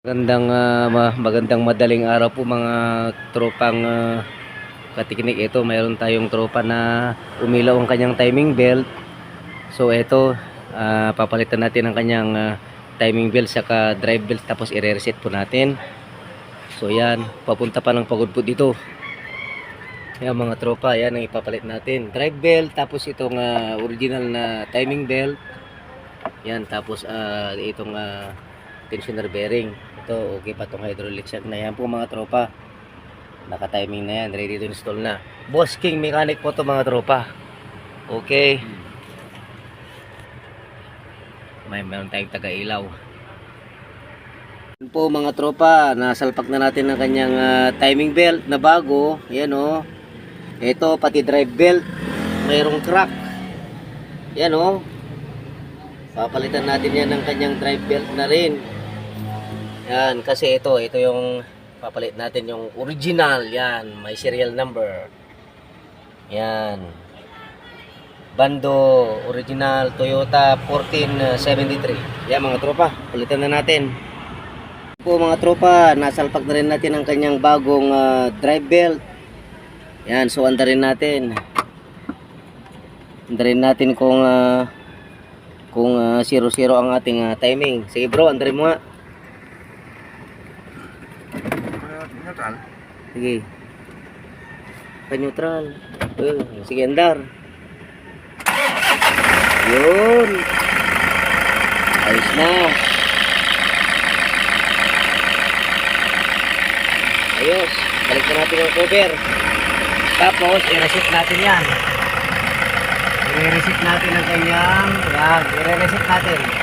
Magandang madaling araw po mga tropang katiknik. Ito mayroon tayong tropa na umilaw ang kanyang timing belt. So ito papalitan natin ang kanyang timing belt saka drive belt, tapos i-reset po natin. So yan, papunta pa ng pagod po dito. Yan mga tropa, yan ang ipapalit natin. Drive belt, tapos itong original na timing belt. Yan, tapos itong tensioner bearing. Ito okay pa itong hydraulic shock na yan po mga tropa. Naka-timing na yan, ready to install na. Boss King Mechanic po to mga tropa. Okay. Meron tayong taga-ilaw. Yan po mga tropa, nasalpak na natin ang kanyang timing belt na bago. Yan o. Ito pati drive belt, mayroong crack. Yan o. Papalitan natin yan ng kanyang drive belt na rin. Yan, kasi ito yung papalit natin, yung original. Yan, may serial number. Yan, Bando original Toyota 1473. Yan mga tropa, palitan na natin po mga tropa. Nasalpak na rin natin ang kanyang bagong drive belt. Yan, so andarin natin kung 0-0 ang ating timing. Sige bro, andarin mo nga. Neutral. Sige. Pa-neutral. Sige, andar. Yun. Ayos na. Ayos. Balik na natin ang cover. Tapos, i-reset natin yan. I-reset natin ang kanyang. Yan, i-reset natin.